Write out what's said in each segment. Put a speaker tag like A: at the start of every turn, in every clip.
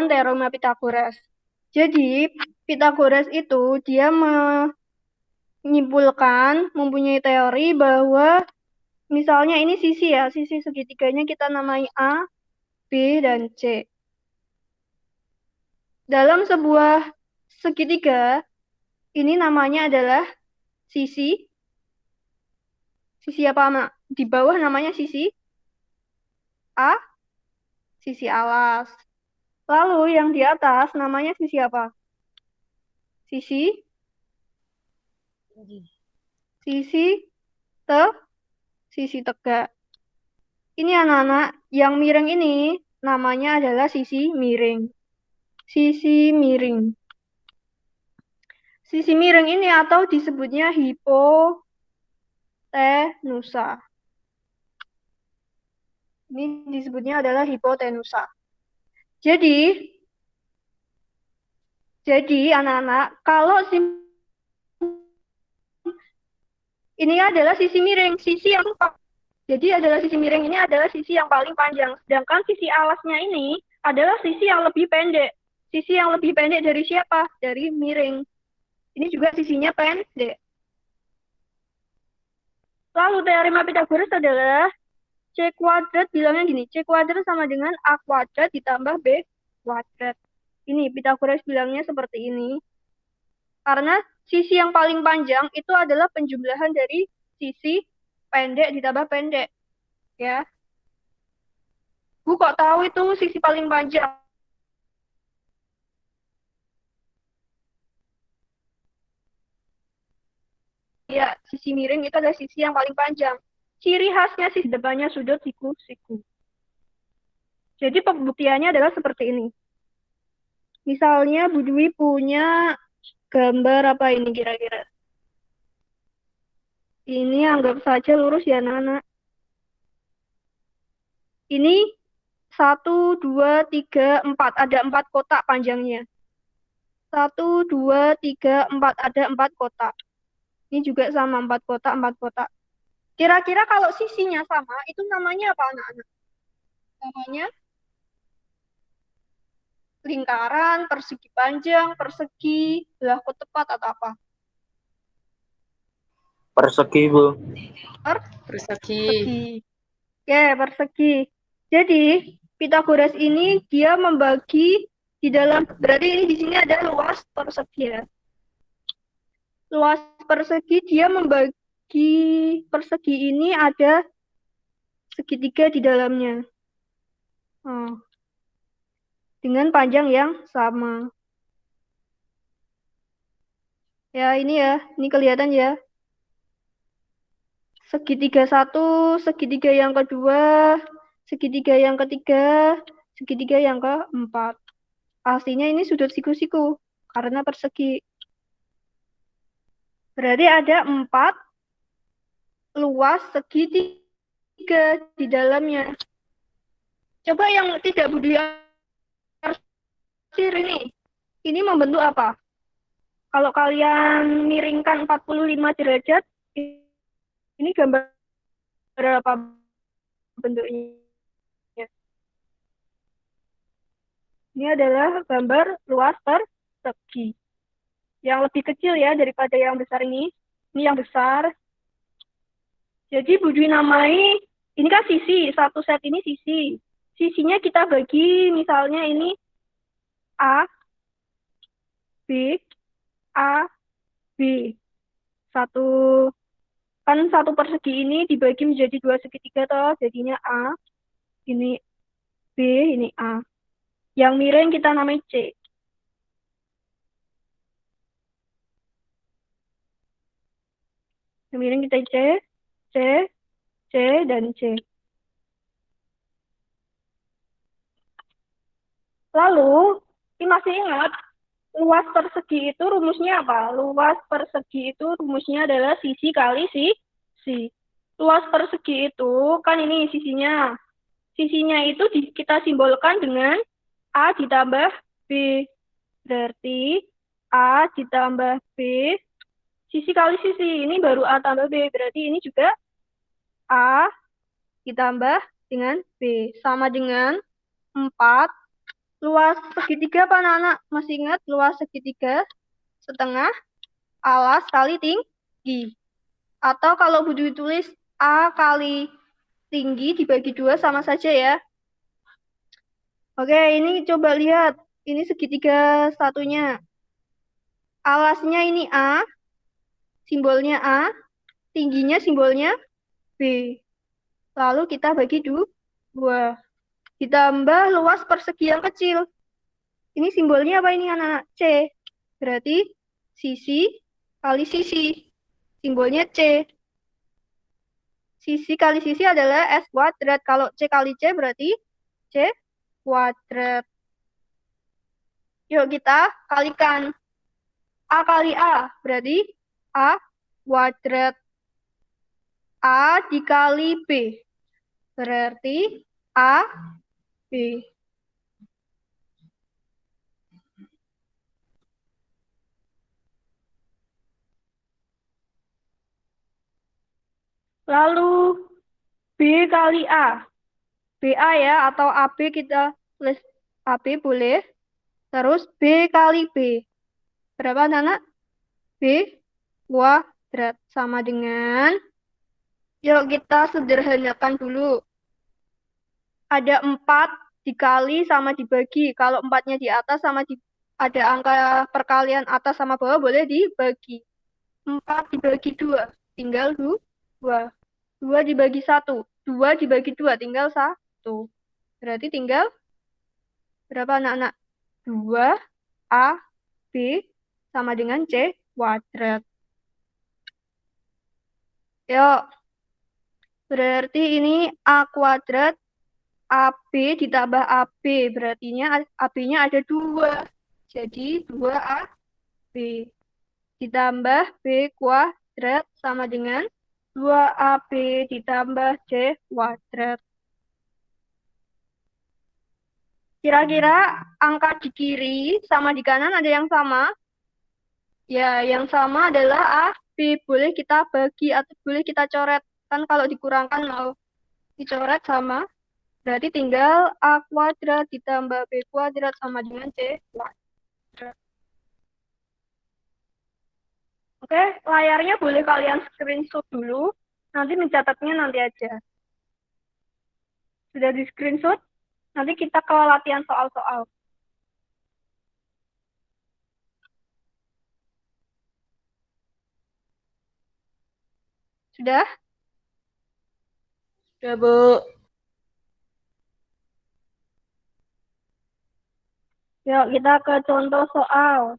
A: teorema Pitagoras. Jadi, Pitagoras itu dia menyimpulkan, mempunyai teori bahwa misalnya ini sisi ya, sisi segitiganya kita namai A, B, dan C. Dalam sebuah segitiga, ini namanya adalah sisi apa, Mak? Di bawah namanya sisi A, sisi alas. Lalu yang di atas namanya sisi apa? Sisi sisi te sisi tegak. Ini anak-anak, yang miring ini namanya adalah sisi miring. Sisi miring. Sisi miring ini atau disebutnya hipotenusa. Ini disebutnya adalah hipotenusa. Jadi anak-anak, kalau ini adalah sisi miring, sisi yang sisi miring ini adalah sisi yang paling panjang, sedangkan sisi alasnya ini adalah sisi yang lebih pendek. Sisi yang lebih pendek dari siapa? Dari miring. Ini juga sisinya pendek. Lalu teorema Pitagoras adalah C kuadrat, bilangnya gini, C kuadrat sama dengan A kuadrat ditambah B kuadrat. Ini Pitagoras bilangnya seperti ini. Karena sisi yang paling panjang itu adalah penjumlahan dari sisi pendek ditambah pendek. Ya. Bu kok tahu itu sisi paling panjang? Ya, sisi miring itu adalah sisi yang paling panjang. Ciri khasnya sisi depannya sudut siku-siku. Jadi pembuktiannya adalah seperti ini. Misalnya Bu Dwi punya gambar apa ini kira-kira? Ini anggap saja lurus ya anak-anak. Ini 1, 2, 3, 4. Ada 4 kotak panjangnya. 1, 2, 3, 4. Ada 4 kotak. Ini juga sama 4 kotak, 4 kotak. Kira-kira kalau sisinya sama, itu namanya apa anak-anak? Namanya lingkaran, persegi panjang, persegi, belah tepat atau apa?
B: Persegi, Bu.
A: Persegi. Oke, persegi. Jadi, Pitagoras ini dia membagi di dalam, berarti ini di sini ada luas persegi ya. Luas persegi dia membagi persegi ini ada segitiga di dalamnya. Dengan panjang yang sama. Ya, ini kelihatan ya. Segitiga satu, segitiga yang kedua, segitiga yang ketiga, segitiga yang keempat. Aslinya ini sudut siku-siku karena persegi. Berarti ada 4 luas segitiga di dalamnya. Coba yang tidak Budi arsir ini. Ini membentuk apa? Kalau kalian miringkan 45 derajat, ini gambar apa bentuknya? Ini adalah gambar luas persegi. Yang lebih kecil ya daripada yang besar ini. Ini yang besar. Jadi Budi namai, ini kan sisi, satu set ini sisi. Sisinya kita bagi, misalnya ini A, B, A, B. Satu persegi ini dibagi menjadi 2 segitiga toh, jadinya A, ini B, ini A. Yang miring kita namai C. Yang miring kita C, C, C, dan C. Lalu, ini masih ingat, luas persegi itu rumusnya apa? Luas persegi itu rumusnya adalah sisi kali sisi. Luas persegi itu, kan ini sisinya. Sisinya itu kita simbolkan dengan A ditambah B. Berarti A ditambah B, sisi kali sisi. Ini baru A tambah B. Berarti ini juga A ditambah dengan B. Sama dengan 4 Luas segitiga apa anak-anak? Masih ingat luas segitiga? Setengah alas kali tinggi. Atau kalau Budi tulis A kali tinggi dibagi 2 sama saja ya. Oke, ini coba lihat. Ini segitiga satunya. Alasnya ini A, simbolnya A, tingginya simbolnya B. Lalu kita bagi 2. Ditambah luas persegi yang kecil. Ini simbolnya apa ini anak-anak? C. Berarti sisi kali sisi. Simbolnya C. Sisi kali sisi adalah S kuadrat. Kalau C kali C berarti C kuadrat. Yuk kita kalikan. A kali A berarti A kuadrat. A dikali B berarti A B. Lalu B kali A. BA ya atau AB kita tulis AB boleh. Terus B kali B. Berapa anak? B kuadrat sama dengan, yuk kita sederhanakan dulu. Ada 4 dikali sama dibagi. Kalau 4-nya di atas sama ada angka perkalian atas sama bawah boleh dibagi. 4 dibagi 2, tinggal 2. 2 dibagi 1, 2 dibagi 2, tinggal 1. Berarti tinggal berapa anak-anak? 2 A B sama dengan C kuadrat. Yuk, berarti ini A kuadrat AB ditambah AB. Berarti AB-nya ada 2. Jadi 2AB. Ditambah B kuadrat sama dengan 2AB ditambah C kuadrat. Kira-kira angka di kiri sama di kanan ada yang sama? Ya, yang sama adalah A, B. Boleh kita bagi atau boleh kita coret. Kan kalau dikurangkan mau dicoret sama. Berarti tinggal A kuadrat ditambah B kuadrat sama dengan C kuadrat. Oke, layarnya boleh kalian screenshot dulu. Nanti mencatatnya nanti aja. Sudah di screenshot? Nanti kita ke latihan soal-soal. Sudah? Sudah, Bu. Yuk, kita ke contoh soal.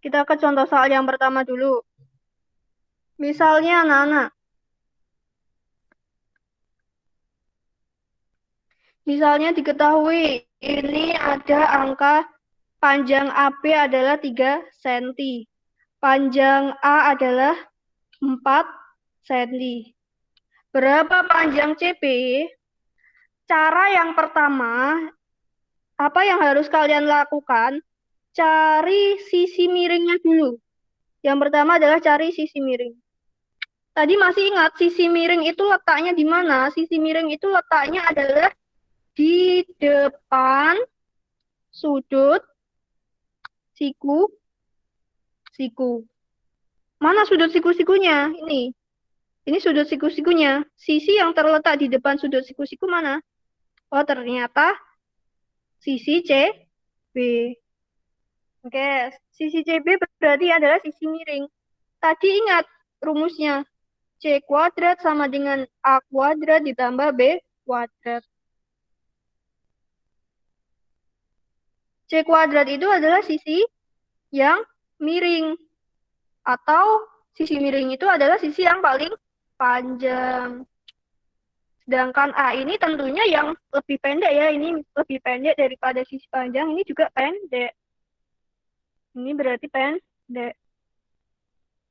A: Kita ke contoh soal yang pertama dulu. Misalnya, anak-anak. Misalnya diketahui ini ada angka panjang AB adalah 3 cm. Panjang A adalah 4 cm. Berapa panjang CB? Cara yang pertama, apa yang harus kalian lakukan? Cari sisi miringnya dulu. Yang pertama adalah cari sisi miring. Tadi masih ingat sisi miring itu letaknya di mana? Sisi miring itu letaknya adalah di depan sudut siku. Mana sudut siku-sikunya? Ini sudut siku-sikunya. Sisi yang terletak di depan sudut siku-siku mana? Oh, ternyata sisi CB. Oke, sisi CB berarti adalah sisi miring. Tadi ingat rumusnya. C kuadrat sama dengan A kuadrat ditambah B kuadrat. C kuadrat itu adalah sisi yang miring atau Sisi miring itu adalah sisi yang paling panjang. Sedangkan A ini tentunya yang lebih pendek ya. Ini lebih pendek daripada sisi panjang. Ini juga pendek. Ini berarti pendek.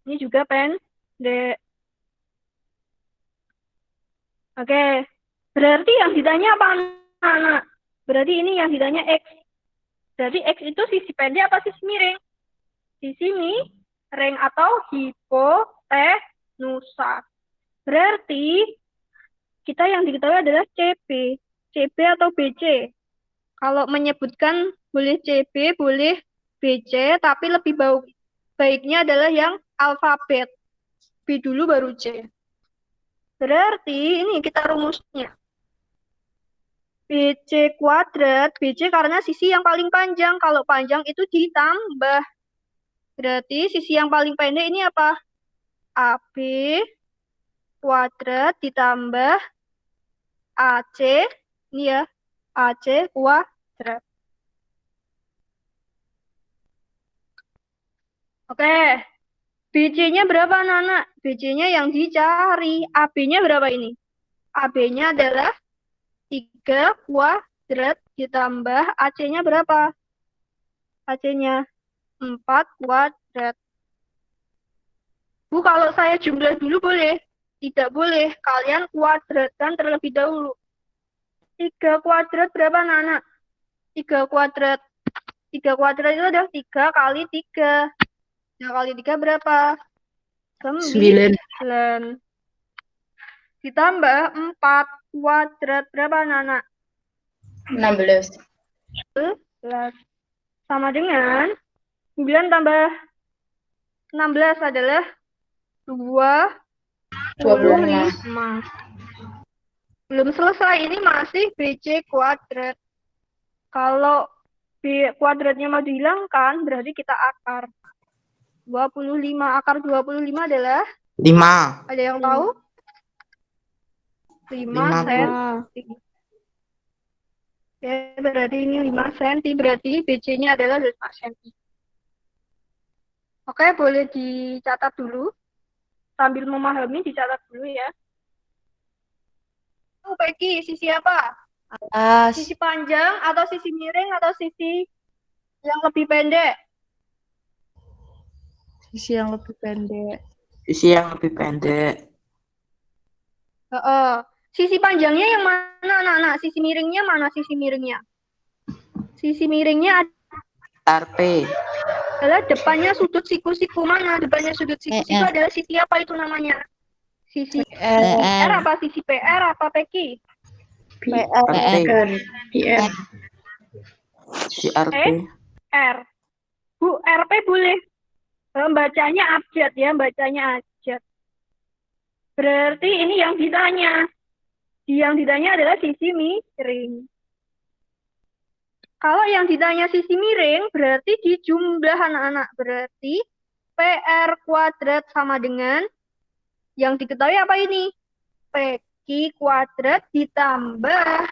A: Ini juga pendek. Oke. Berarti yang ditanya apa, anak? Berarti ini yang ditanya X. Berarti X itu sisi pendek apa sisi miring? Sisi miring atau hipotenusa. Berarti kita yang diketahui adalah CB. CB atau BC. Kalau menyebutkan boleh CB, boleh BC, tapi lebih baiknya adalah yang alfabet. B dulu baru C. Berarti ini kita rumusnya. BC kuadrat, BC karena sisi yang paling panjang. Kalau panjang itu ditambah. Berarti sisi yang paling pendek ini apa? AB kuadrat ditambah AC. Ini ya, AC kuadrat. Oke. BC-nya berapa, anak-anak? BC-nya yang dicari. AB-nya berapa ini? AB-nya adalah 3 kuadrat ditambah AC-nya berapa? AC-nya 4 kuadrat. Bu, kalau saya jumlah dulu boleh? Tidak boleh. Kalian kuadratkan terlebih dahulu. 3 kuadrat berapa, anak-anak? 3 kuadrat. 3 kuadrat itu adalah 3 kali 3. 3 kali 3 berapa? 9. Ditambah 4 kuadrat berapa, anak-anak?
B: 16.
A: Sama dengan 9 tambah 16 adalah 25. Belum selesai, ini masih BC kuadrat. Kalau B kuadratnya mau dihilangkan, berarti kita akar. 25. Akar 25 adalah?
C: 5.
A: Ada yang tahu? 5 cm. Ya, berarti ini 5 cm. Berarti BC-nya adalah 5 cm. Oke, boleh dicatat dulu. Sambil memahami, dicatat dulu ya. Peggy, sisi apa?
B: Atas.
A: Sisi panjang atau sisi miring atau sisi yang lebih pendek?
B: Sisi yang lebih pendek.
C: Sisi yang lebih pendek.
A: Sisi panjangnya yang mana, anak-anak? Sisi miringnya mana sisi miringnya? Sisi miringnya
C: RP.
A: adalah depannya sudut siku-siku mana? Depannya sudut siku-siku adalah sisi apa itu namanya? Sisi PR apa sisi PR apa Peki?
B: PR.
C: Si RP.
A: R. Bu, RP boleh. Bacanya abjad ya, bacanya abjad. Berarti ini yang ditanya. Yang ditanya adalah sisi miring. Kalau yang ditanya sisi miring, berarti dijumlah, anak-anak. Berarti PR kuadrat sama dengan yang diketahui apa ini? PQ kuadrat ditambah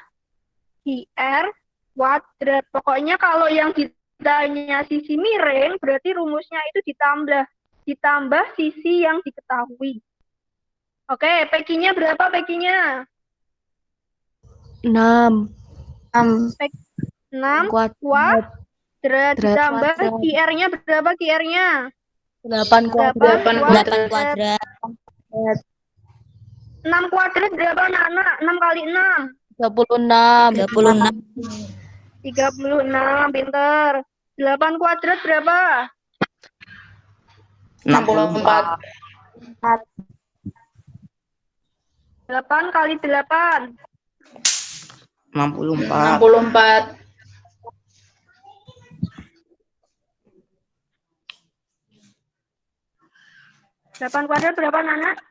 A: QR kuadrat. Pokoknya kalau yang ditanya sisi miring, berarti rumusnya itu ditambah sisi yang diketahui. Oke, PQ-nya berapa PQ-nya?
B: 6.
A: 6 kuadrat ditambah QR-nya berapa QR-nya?
B: 8 kuadrat.
A: 6 kuadrat berapa, anak-anak? 6 kali 6.
B: 36.
A: 36, pinter. 8 kuadrat berapa?
C: 64.
A: 8 kali 8.
C: 64.
A: 8 kuadrat berapa, anak?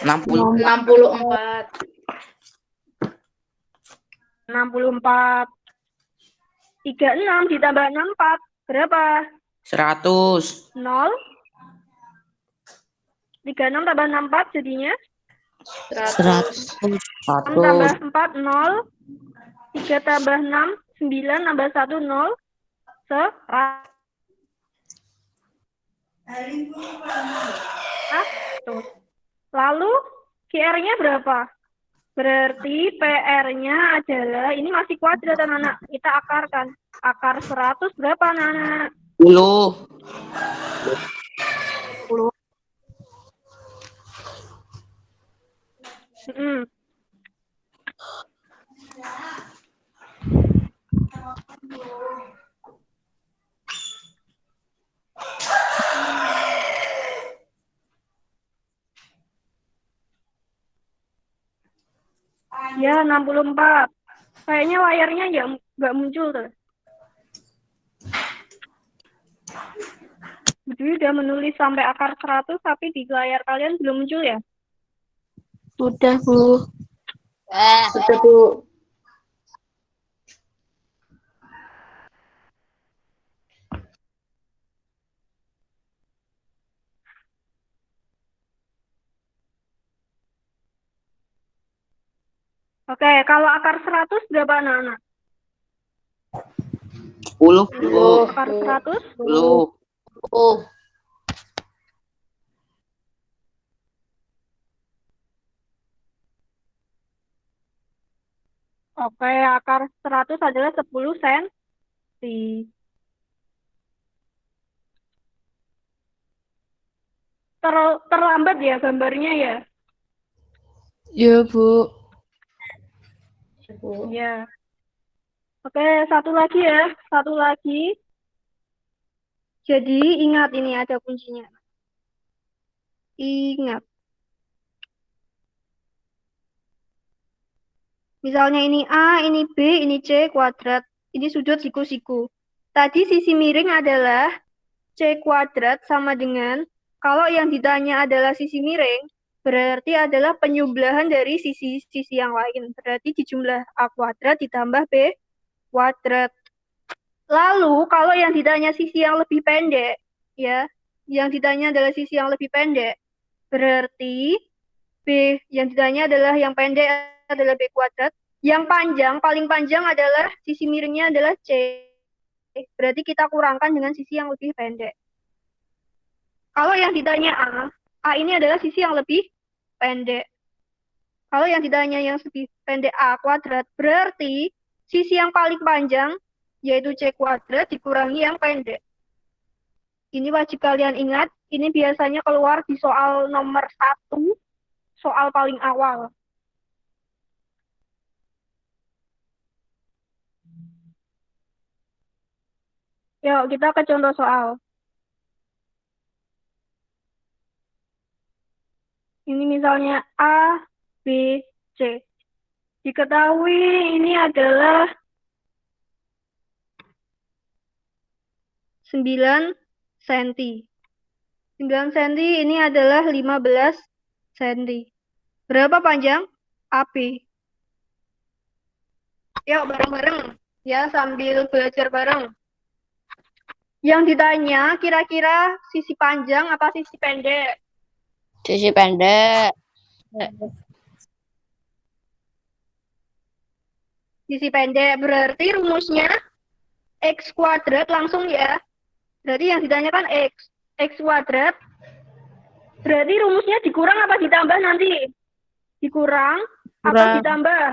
C: 64.
A: 64. 36 ditambah 64 berapa?
C: 100.
A: 0. 36 tambah 64 jadinya
B: 100.
A: 6 tambah 4 0. 3 tambah 6 9 tambah 1 0. 100. Ah, tuh. Lalu QR-nya berapa? Berarti PR-nya adalah, ini masih kuadrat anak-anak. Kita akarkan. Akar 100 berapa anak-anak?
C: 10.
A: 10. Ya, 64. Kayaknya layarnya ya nggak muncul tuh. Jadi udah menulis sampai akar 100, tapi di layar kalian belum muncul ya?
B: Sudah, Bu.
C: Sudah, Bu.
A: Oke, kalau akar 100 berapa anak-anak?
C: 10, Bu.
A: Akar 100?
C: 10.
B: Oh,
A: Oke, akar 100 adalah 10 senti. Terlambat ya gambarnya ya?
B: ya, Bu.
A: Ya. Oke, satu lagi ya. Satu lagi. Jadi ingat ini ada kuncinya. Ingat. Misalnya ini A, ini B, ini C kuadrat. Ini sudut siku-siku. Tadi sisi miring adalah C kuadrat sama dengan, kalau yang ditanya adalah sisi miring, berarti adalah penyublahan dari sisi-sisi yang lain. Berarti dijumlah A kuadrat ditambah B kuadrat. Lalu kalau yang ditanya sisi yang lebih pendek, ya, yang ditanya adalah sisi yang lebih pendek, berarti B yang ditanya adalah yang pendek adalah B kuadrat. Yang panjang, paling panjang adalah sisi miringnya adalah C. Berarti kita kurangkan dengan sisi yang lebih pendek. Kalau yang ditanya A ini adalah sisi yang lebih pendek. Kalau yang ditanya yang lebih pendek A kuadrat, berarti sisi yang paling panjang, yaitu C kuadrat, dikurangi yang pendek. Ini wajib kalian ingat, ini biasanya keluar di soal nomor 1, soal paling awal. Yuk, kita ke contoh soal. Ini misalnya A, B, C. Diketahui ini adalah 9 cm. 9 cm ini adalah 15 cm. Berapa panjang AB? Yuk bareng-bareng ya sambil belajar bareng. Yang ditanya kira-kira sisi panjang apa sisi pendek?
B: Sisi pendek.
A: Sisi pendek berarti rumusnya X kuadrat langsung ya. Berarti yang ditanyakan X. X kuadrat. Berarti rumusnya dikurang apa ditambah nanti? Dikurang apa ditambah?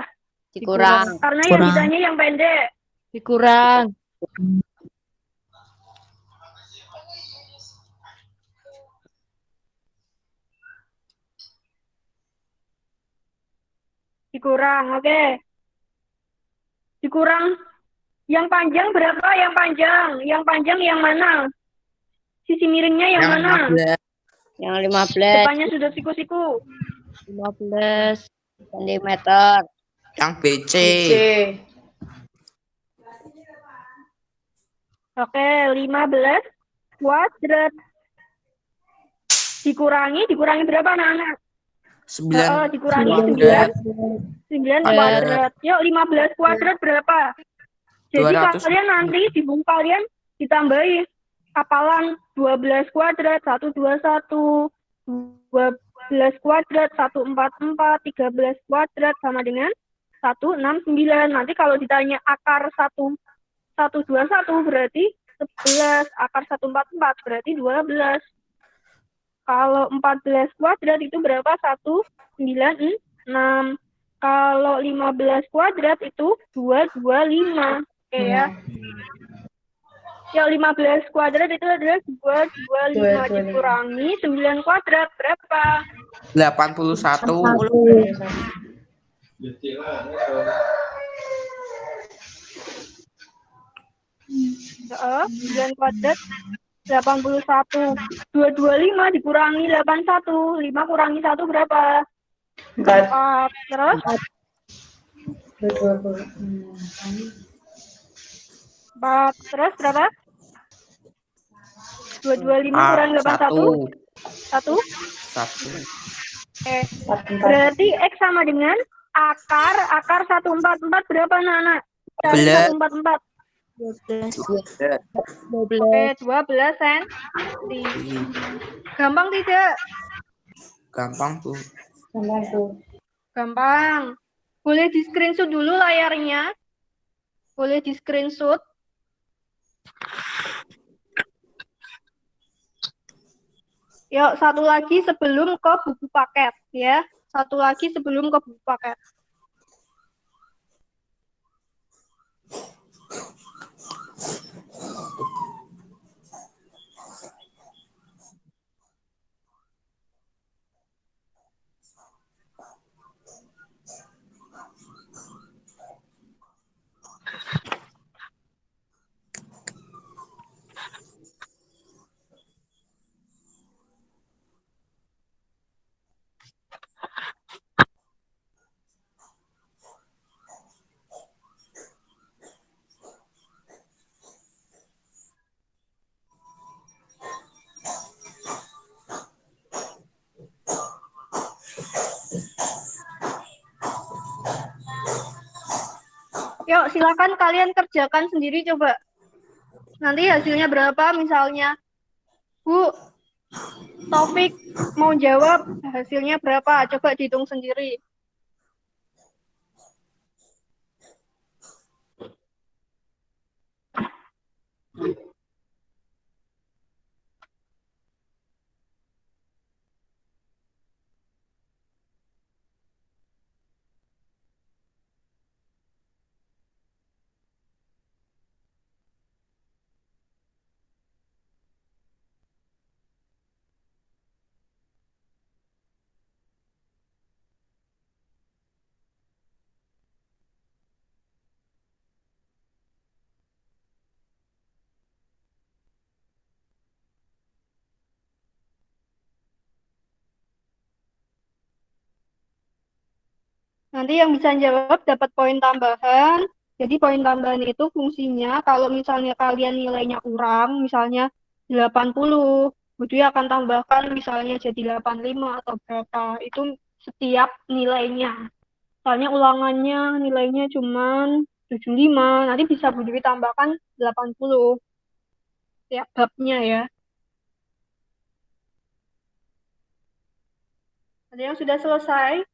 B: Dikurang.
A: Karena yang ditanya yang pendek.
B: Dikurang.
A: Dikurang, oke. Dikurang. Yang panjang berapa yang panjang? Yang panjang yang mana? Sisi miringnya yang mana?
C: 15.
B: Yang 15.
A: Depannya sudut siku-siku.
B: 15 cm.
C: Yang BC.
D: C.
A: Oke, 15 kuadrat. Dikurangi berapa anak-anak?
C: 9.
A: Dikurangi 9 kuadrat. Yuk, 15 kuadrat berapa? Jadi
C: 200.
A: kalian nanti di buku kalian ditambahi hafalan 12 kuadrat, 121, 12 kuadrat, 144, 13 kuadrat sama dengan 169. Nanti kalau ditanya akar 121 berarti 11, akar 144 berarti 12. Kalau 14 kuadrat itu berapa? 196. Kalau 15 kuadrat itu 225. Oke ya. Yang 15 kuadrat itu adalah 225 dikurangi 9 kuadrat. Berapa?
C: 81.
A: Ya, 9 kuadrat 81. 225 dikurangi 81. 5 kurangi 1 berapa? 4. Terus? 4. Terus berapa? 225 kurangi 81. 1.
C: 1.
A: Oke. Berarti X sama dengan akar 144 berapa, anak-anak? Cari 144.
B: 12.
A: Oke, 12 senti. Gampang tidak?
C: Gampang, Bu.
A: Gampang. Boleh di screenshot dulu layarnya. Boleh di screenshot. Yuk, satu lagi sebelum ke buku paket ya. Satu lagi sebelum ke buku paket. Yuk, silakan kalian kerjakan sendiri coba. Nanti hasilnya berapa misalnya. Bu, Taufik mau jawab hasilnya berapa? Coba dihitung sendiri. Nanti yang bisa jawab dapat poin tambahan. Jadi poin tambahan itu fungsinya kalau misalnya kalian nilainya kurang, misalnya 80, Budi akan tambahkan misalnya jadi 85 atau berapa. Itu setiap nilainya. Soalnya ulangannya nilainya cuma 75, nanti bisa Budi tambahkan 80 setiap babnya ya. Ada yang sudah selesai?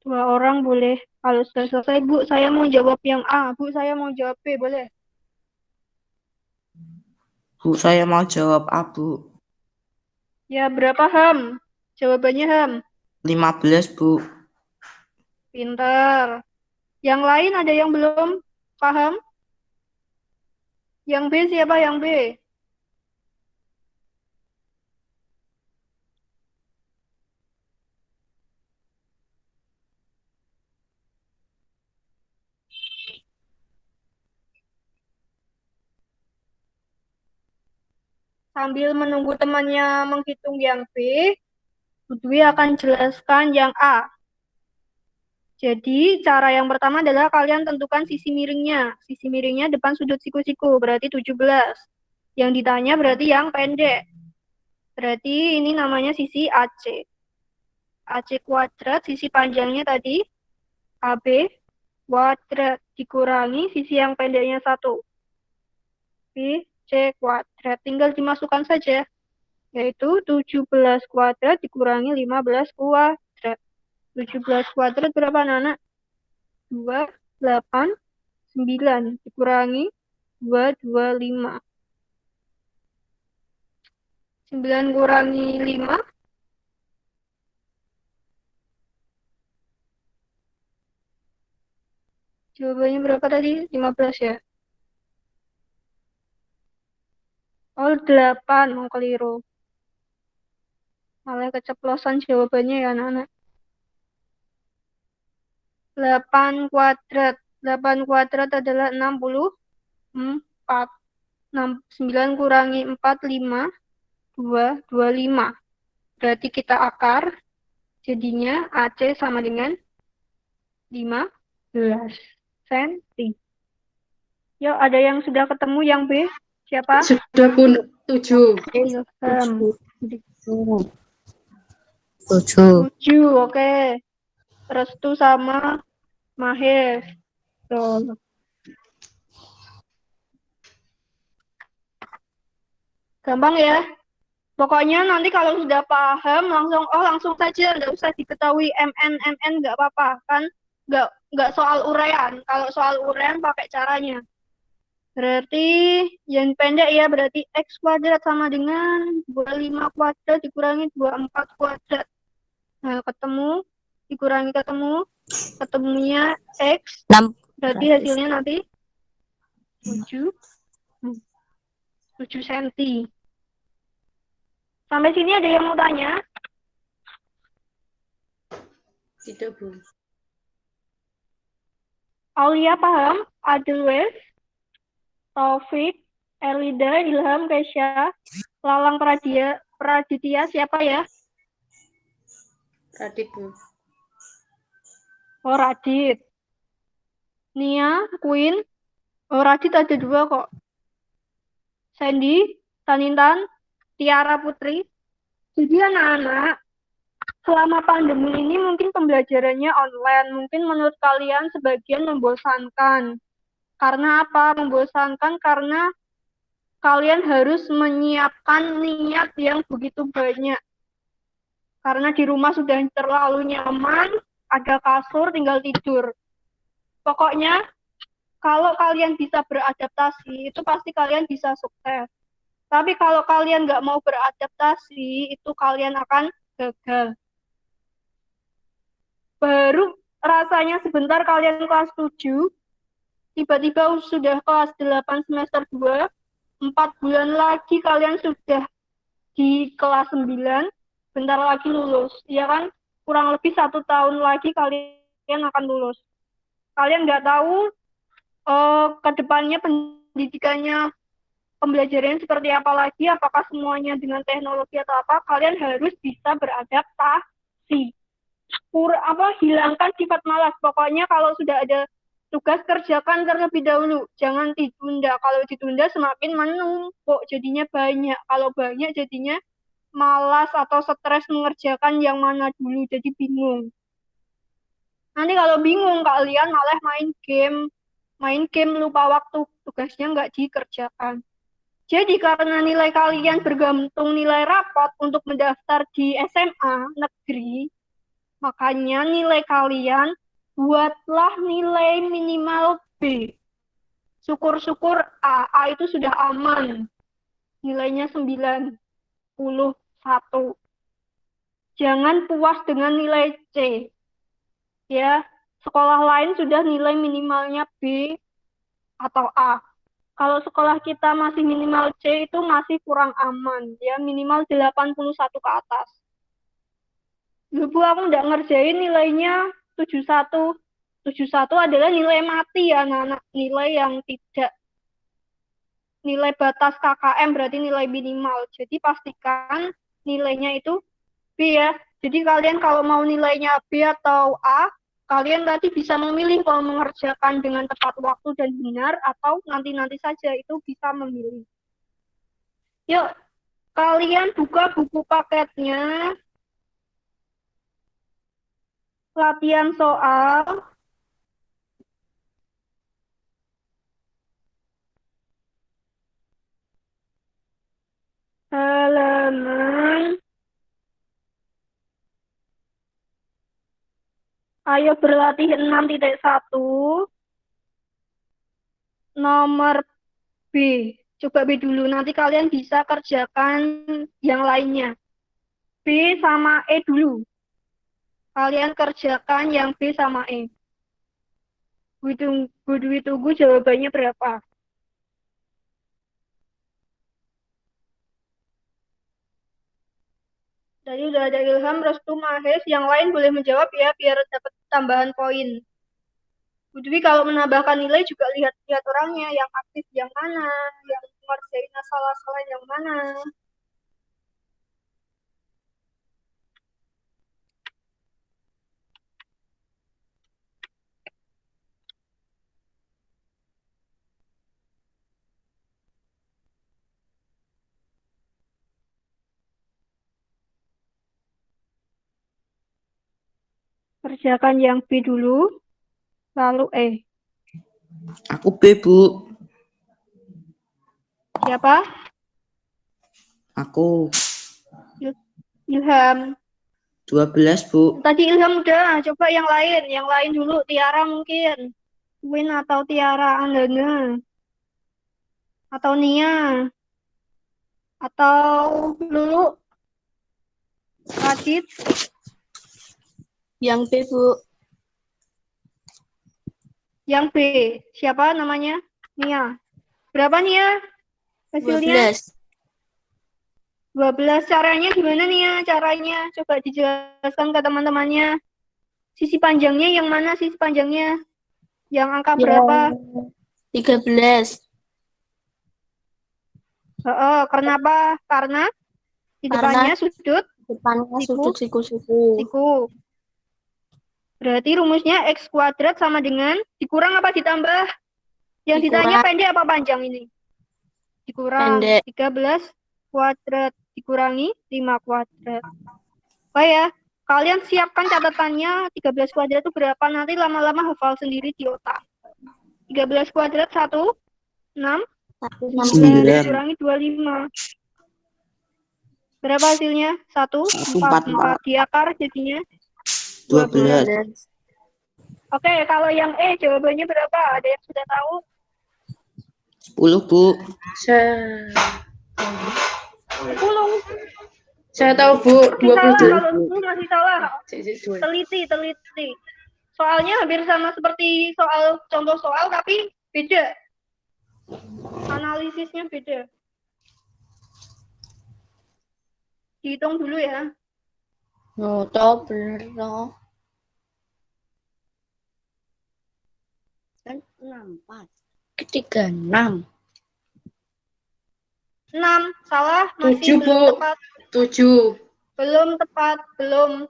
A: Dua orang boleh. Kalau sudah selesai, Bu, saya mau jawab yang A. Bu, saya mau jawab B, boleh?
C: Bu, saya mau jawab A, Bu.
A: Ya, berapa Ham? Jawabannya Ham.
C: 15, Bu.
A: Pintar. Yang lain ada yang belum paham? Yang B siapa yang B? Sambil menunggu temannya menghitung yang B, Bu Dwi akan jelaskan yang A. Jadi, cara yang pertama adalah kalian tentukan sisi miringnya. Sisi miringnya depan sudut siku-siku, berarti 17. Yang ditanya berarti yang pendek. Berarti ini namanya sisi AC. AC kuadrat, sisi panjangnya tadi, AB kuadrat dikurangi sisi yang pendeknya 1. BC kuadrat. Tinggal dimasukkan saja, yaitu 17 kuadrat dikurangi 15 kuadrat. 17 kuadrat berapa, anak-anak? 289 dikurangi 225. 9 kurangi 5. Jawabannya berapa tadi? 15 ya? Oh, 8. Mau keliru. Malah keceplosan jawabannya ya, anak-anak. 8 kuadrat. 8 kuadrat adalah 64. 9 kurangi 4, 5. 2, 25. Berarti kita akar. Jadinya AC sama dengan 15 cm. Yuk, ada yang sudah ketemu yang B? Siapa?
D: Sudah pun 7.
A: Ilham.
C: 7.
A: 7, oke. Restu sama Mahes. Tuh. Gampang ya? Pokoknya nanti kalau sudah paham langsung saja, nggak usah diketahui MN nggak apa-apa kan, nggak soal uraian. Kalau soal uraian pakai caranya. Berarti yang pendek ya, berarti X kuadrat sama dengan 25 kuadrat dikurangi 24 kuadrat. Nah, ketemu, dikurangi ketemunya X,
B: 6.
A: berarti hasilnya nanti 7 cm. Sampai sini ada yang mau tanya?
D: Tidak, Bu.
A: Aulia paham? Adelwes, Taufik, Elida, Ilham, Kesha, Lalang Praditya, siapa ya?
D: Radit, Bu.
A: Oh, Radit. Nia, Queen. Oh, Radit ada 2 kok. Sandy, Tanintan, Tiara Putri. Jadi anak-anak, selama pandemi ini mungkin pembelajarannya online. Mungkin menurut kalian sebagian membosankan. Karena apa? Membosankan karena kalian harus menyiapkan niat yang begitu banyak. Karena di rumah sudah terlalu nyaman, ada kasur, tinggal tidur. Pokoknya, kalau kalian bisa beradaptasi, itu pasti kalian bisa sukses. Tapi kalau kalian nggak mau beradaptasi, itu kalian akan gagal. Baru rasanya sebentar kalian kelas 7, tiba-tiba sudah kelas 8 semester 2, 4 bulan lagi kalian sudah di kelas 9, bentar lagi lulus. Ya kan? Kurang lebih 1 tahun lagi kalian akan lulus. Kalian nggak tahu ke depannya pendidikannya, pembelajaran seperti apa lagi, apakah semuanya dengan teknologi atau apa, kalian harus bisa beradaptasi. Hilangkan sifat malas. Pokoknya kalau sudah ada tugas, kerjakan terlebih dahulu. Jangan ditunda. Kalau ditunda semakin menumpuk, jadinya banyak. Kalau banyak jadinya malas atau stres mengerjakan yang mana dulu, jadi bingung. Nanti kalau bingung kalian malah main game lupa waktu, tugasnya nggak dikerjakan. Jadi karena nilai kalian bergantung nilai rapot untuk mendaftar di SMA negeri, makanya nilai kalian buatlah nilai minimal B. Syukur-syukur A itu sudah aman. Nilainya 91. Jangan puas dengan nilai C. Ya, sekolah lain sudah nilai minimalnya B atau A. Kalau sekolah kita masih minimal C itu masih kurang aman, ya minimal 81 ke atas. Bu, aku nggak ngerjain nilainya 71. 71 adalah nilai mati ya, anak-anak. Nilai yang tidak nilai batas KKM berarti nilai minimal. Jadi pastikan nilainya itu B ya. Jadi kalian kalau mau nilainya B atau A, kalian nanti bisa memilih kalau mengerjakan dengan tepat waktu dan benar atau nanti-nanti saja itu bisa memilih. Yuk, kalian buka buku paketnya. Latihan soal. Halaman. Ayo berlatih 6.1. Nomor B. Coba B dulu, nanti kalian bisa kerjakan yang lainnya. B sama E dulu. Kalian kerjakan yang B sama E. Gue tunggu jawabannya berapa. Tadi udah ada Ilham, Restu, Mahes. Yang lain boleh menjawab ya, biar dapat tambahan poin. Budwi kalau menambahkan nilai juga lihat orangnya, yang aktif yang mana, yang mengerjain salah-salah yang mana. Kerjakan yang B dulu, lalu E.
C: Aku B, Bu.
A: Siapa?
C: Aku
A: Ilham.
C: 12, Bu.
A: Tadi Ilham udah, coba yang lain dulu. Tiara mungkin. Win atau Tiara, Anggana. Atau Nia. Atau Lulu. Radit.
B: Yang B, Bu.
A: Yang B. Siapa namanya? Nia. Berapa Nia? Hasilnya? 12. Caranya gimana Nia? Caranya coba dijelaskan ke teman-temannya. Sisi panjangnya yang mana sisi panjangnya? Yang angka berapa?
B: 13.
A: Kenapa? Karena di depannya sudut
B: Depannya
A: siku.
B: siku.
A: Berarti rumusnya X kuadrat sama dengan dikurang apa ditambah? Yang ditanya pendek apa panjang ini? Dikurang.
B: Pendek.
A: 13 kuadrat dikurangi 5 kuadrat. Oh ya, kalian siapkan catatannya 13 kuadrat itu berapa, nanti lama-lama hafal sendiri di otak. 13 kuadrat 1, 6,
C: 9.
A: dikurangi 25. Berapa hasilnya? 1, 4 di akar jadinya
C: 12.
A: Oke, kalau yang E jawabannya berapa? Ada yang sudah tahu?
C: 10, Bu.
A: 10.
D: Saya tahu, Bu.
A: Masih salah,
D: 22.
A: kalau 10 masih salah. Teliti. Soalnya hampir sama seperti contoh soal, tapi beda. Analisisnya beda. Dihitung dulu ya.
B: Tahu bener toh. Kan 64. Ketiga 6.
A: 6, salah, masih
D: 7,
A: belum
D: Bu.
A: tepat.
D: 7.
A: Belum tepat, belum.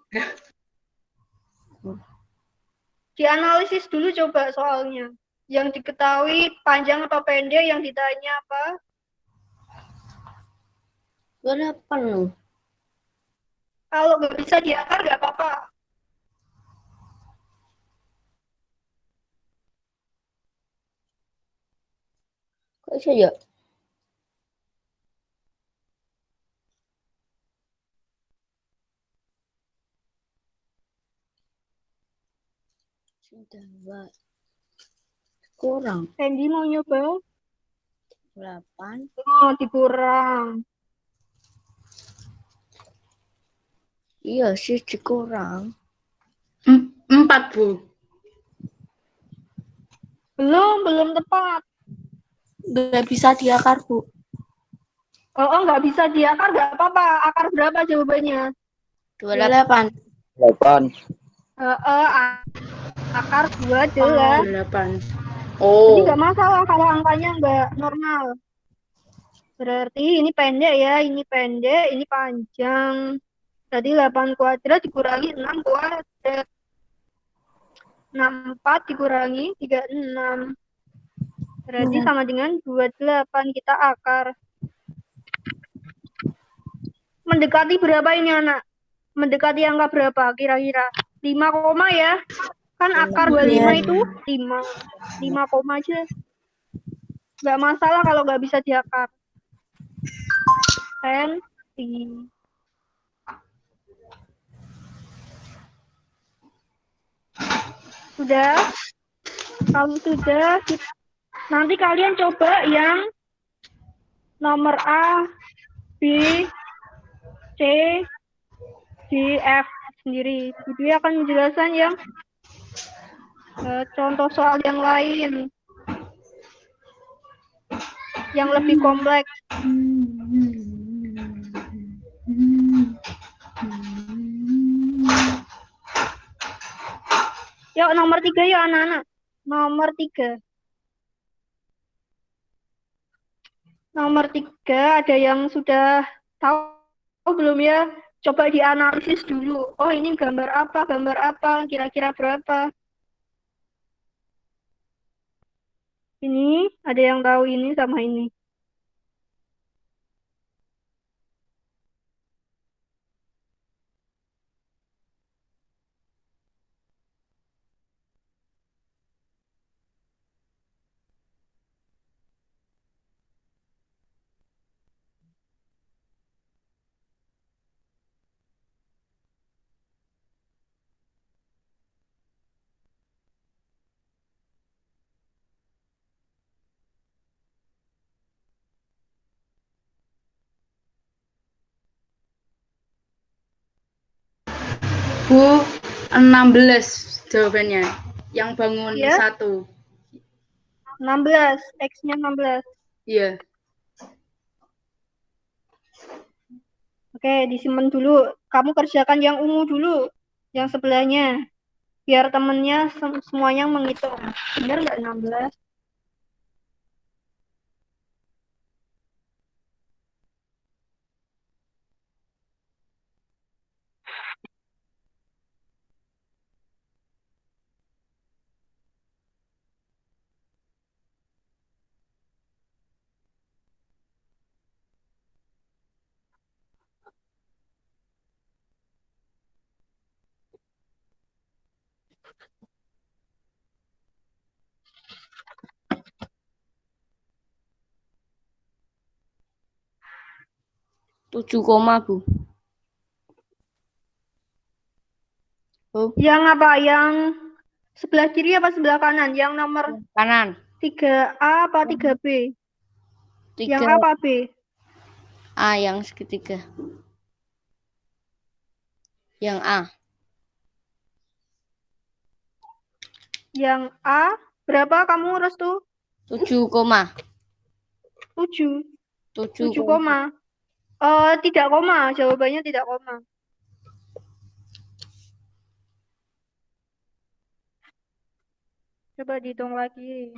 A: Dianalisis dulu coba soalnya. Yang diketahui panjang atau pendek, yang ditanya apa?
B: 28.
A: Kalau nggak bisa diakar nggak apa-apa.
B: Kok bisa ya? Sudah kurang.
A: Sandy mau nyoba?
B: 8.
A: Oh, dikurang.
B: Iya sih dikurang.
D: 4, Bu.
A: Belum tepat.
B: Nggak bisa diakar, Bu.
A: Nggak bisa diakar nggak apa-apa. Akar berapa jawabannya?
B: 28.
E: 8.
A: Akar 2 jelas.
D: 8.
A: Jadi
D: Oh.
A: nggak masalah kalau angkanya nggak normal. Berarti ini pendek ya, ini pendek, ini panjang. Jadi 8 kuadrat dikurangi 6 kuadrat. 64 dikurangi 36. Berarti sama dengan 28. Kita akar. Mendekati berapa ini anak? Mendekati angka berapa kira-kira? 5 koma ya. Kan akar 25 itu 5. 5 koma aja. Nggak masalah kalau nggak bisa diakar. 10. Sudah? Kalau sudah, nanti kalian coba yang nomor A, B, C, D, F sendiri. Jadi akan menjelaskan yang contoh soal yang lain. Yang lebih kompleks. Yuk nomor 3 yuk anak-anak. Nomor 3. Nomor 3 ada yang sudah tahu belum ya? Coba dianalisis dulu. Oh ini gambar apa, kira-kira berapa? Ini ada yang tahu ini sama ini.
D: Bu, 16 jawabannya. Yang bangun
A: Ya.
D: 1.
A: 16, X-nya 16.
D: Iya.
A: Oke, disimpan dulu. Kamu kerjakan yang ungu dulu, yang sebelahnya. Biar temennya semuanya menghitung. Benar nggak 16?
B: Tujuh koma, Bu.
A: Yang apa? Yang sebelah kiri apa sebelah kanan? Yang nomor
B: Kanan.
A: 3A apa 3B? Yang
B: 3
A: A apa B?
B: A yang segitiga. Yang A.
A: Yang A berapa kamu Restu?
B: 7 koma.
A: 7.
B: 7
A: 7 koma. Tidak koma, jawabannya tidak koma. Coba dihitung lagi.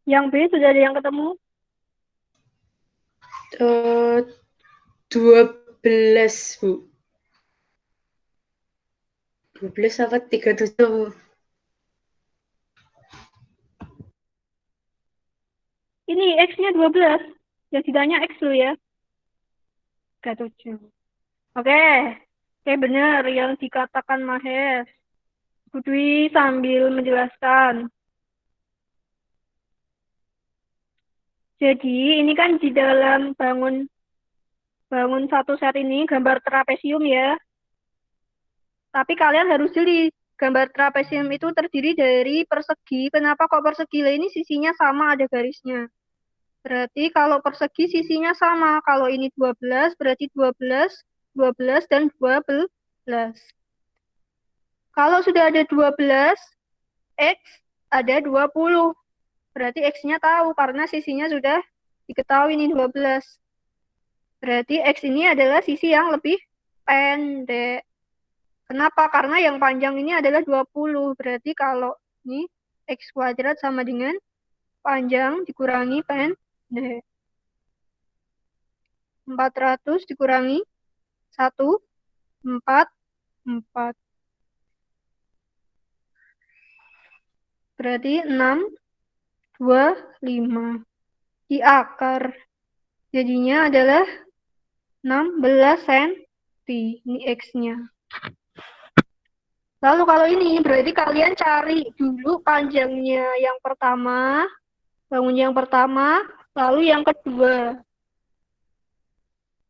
A: Yang B sudah ada yang ketemu?
D: 12, Bu. 12 apa 37, Bu?
A: Ini X-nya 12. Yang ditanya X dulu ya. 37. Oke. Oke, benar yang dikatakan Mahes. Budwi sambil menjelaskan. Jadi ini kan di dalam bangun satu set ini gambar trapesium ya. Tapi kalian harus jeli. Gambar trapesium itu terdiri dari persegi. Kenapa kok persegi? Lah ini sisinya sama, ada garisnya. Berarti kalau persegi sisinya sama. Kalau ini 12, berarti 12, 12, dan 12. Kalau sudah ada 12, X ada 20. Berarti X-nya tahu karena sisinya sudah diketahui ini 12. Berarti X ini adalah sisi yang lebih pendek. Kenapa? Karena yang panjang ini adalah 20. Berarti kalau ini X kuadrat sama dengan panjang dikurangi pendek. 400 dikurangi 1, 4, 4. Berarti 6, 2, 5. Di akar. Jadinya adalah 16 cm. Ini X-nya. Lalu kalau ini berarti kalian cari dulu panjangnya yang pertama, bangun yang pertama, lalu yang kedua.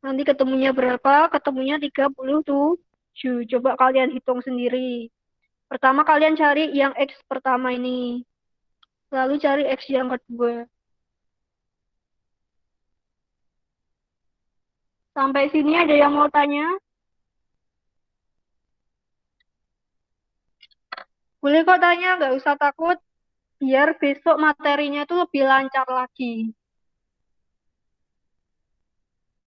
A: Nanti ketemunya berapa? Ketemunya 37. Coba kalian hitung sendiri. Pertama kalian cari yang X pertama ini. Lalu cari X yang kedua. Sampai sini ada yang mau tanya? Boleh kok tanya, nggak usah takut. Biar besok materinya itu lebih lancar lagi.